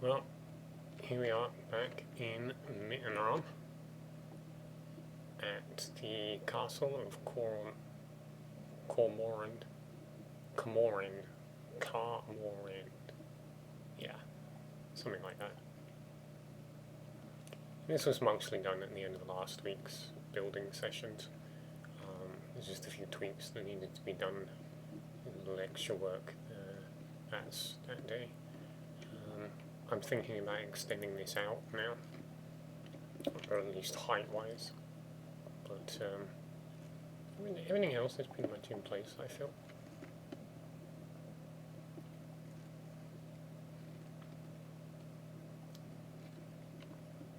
Well, here we are back in Nottrahn at the castle of Cormorant. Yeah, something like that. This was mostly done at the end of last week's building sessions. There's just a few tweaks that needed to be done, a little extra work that day. I'm thinking about extending this out now, or at least height-wise. But everything else is pretty much in place, I feel.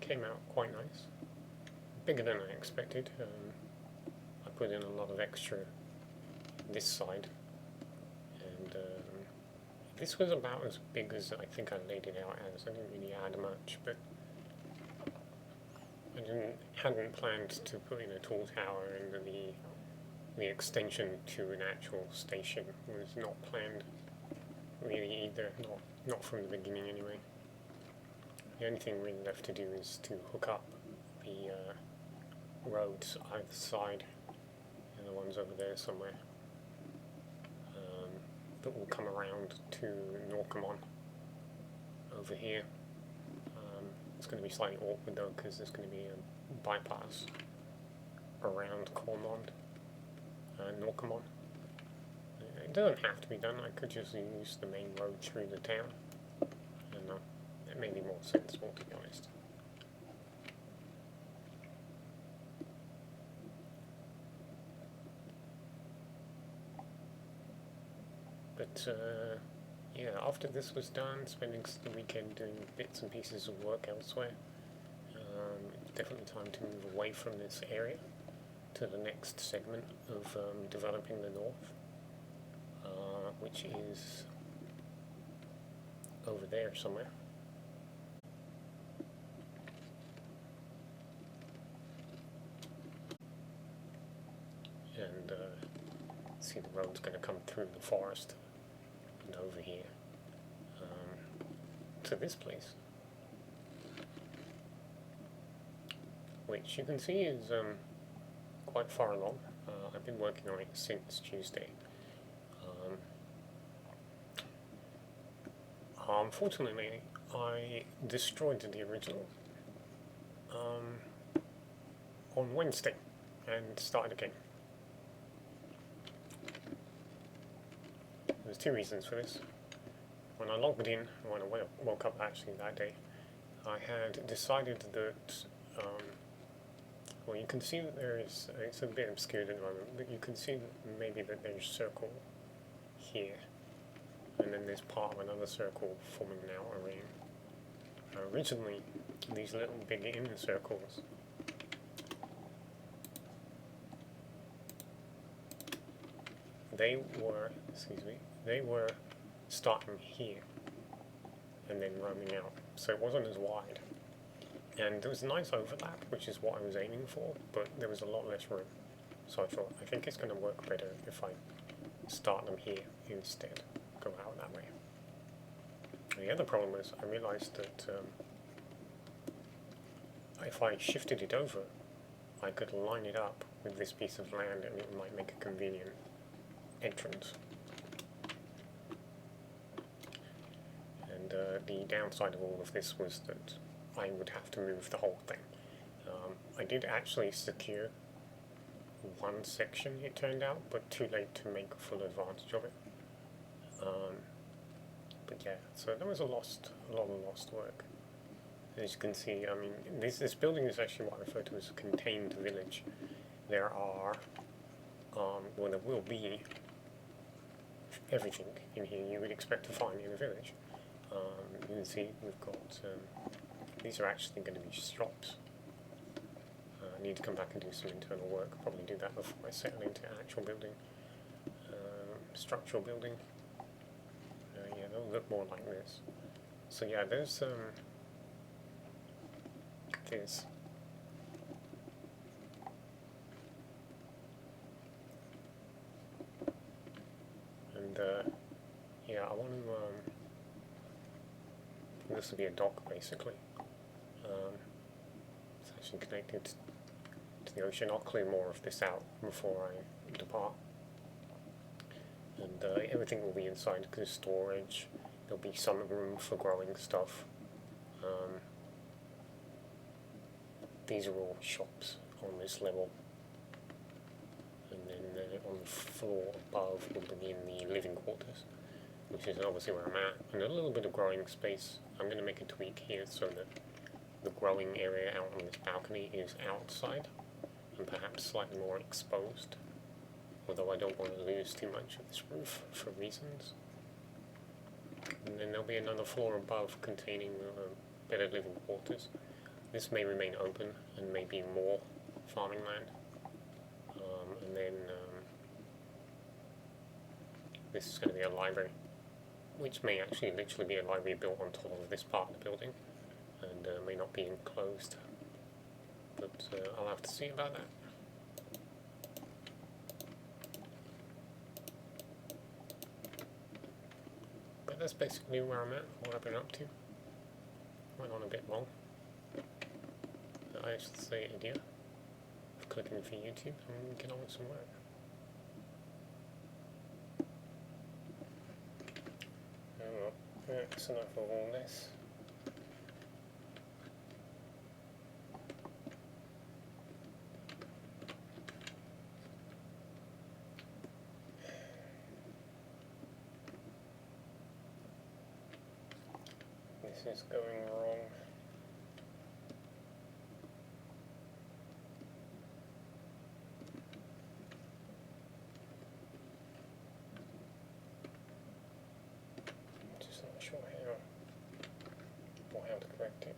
Came out quite nice. Bigger than I expected. I put in a lot of extra this side, and this was about as big as I think I laid it out as. I didn't really add much, but I hadn't planned to put in a tall tower, and the extension to an actual station was not planned really either, not from the beginning anyway. The only thing really left to do is to hook up the roads either side, and the ones over there somewhere, that will come around to Nottrahn over here. It's going to be slightly awkward though, because there's going to be a bypass around Cormorant and Nottrahn. It doesn't have to be done. I could just use the main road through the town, and that may be more sensible, to be honest. But yeah, after this was done, spending the weekend doing bits and pieces of work elsewhere, it's definitely time to move away from this area to the next segment of developing the north, which is over there somewhere. And see, the road's going to come through the forest and over here to this place, which you can see is quite far along. I've been working on it since Tuesday. Unfortunately, I destroyed the original on Wednesday and started again. There's two reasons for this. When I logged in, when I woke up actually that day, I had decided that, well, you can see that there is, it's a bit obscured at the moment, but you can see that maybe that there's a circle here, and then there's part of another circle forming an outer ring. Originally, these little big inner circles they were starting here and then roaming out, so it wasn't as wide. And there was a nice overlap, which is what I was aiming for, but there was a lot less room. So I thought, I think it's going to work better if I start them here instead, go out that way. And the other problem was I realized that if I shifted it over, I could line it up with this piece of land and it might make a convenient entrance. And the downside of all of this was that I would have to move the whole thing. I did actually secure one section, it turned out, but too late to make full advantage of it. But yeah, so there was a lot of lost work. As you can see, I mean, this building is actually what I refer to as a contained village. There are, well, there will be everything in here you would expect to find in a village. You can see we've got, these are actually going to be shops. I need to come back and do some internal work, probably do that before I settle into actual building, structural building. Yeah, they'll look more like this. So yeah, there's this. And yeah, I want to this will be a dock basically. It's actually connected to the ocean. I'll clear more of this out before I depart. And everything will be inside because storage. There'll be some room for growing stuff. These are all shops on this level. And then on the floor above will be in the living quarters, which is obviously where I'm at. And a little bit of growing space. I'm going to make a tweak here so that the growing area out on this balcony is outside and perhaps slightly more exposed. Although I don't want to lose too much of this roof for reasons. And then there'll be another floor above containing better living quarters. This may remain open and may be more farming land. And then this is going to be a library, which may actually literally be a library built on top of this part of the building and may not be enclosed. But I'll have to see about that. But that's basically where I'm at, what I've been up to. Went on a bit long. I should say idea of clicking for YouTube and get on with some work. Oh well, that's enough of all this. This is going wrong. Just not sure how or how to correct it.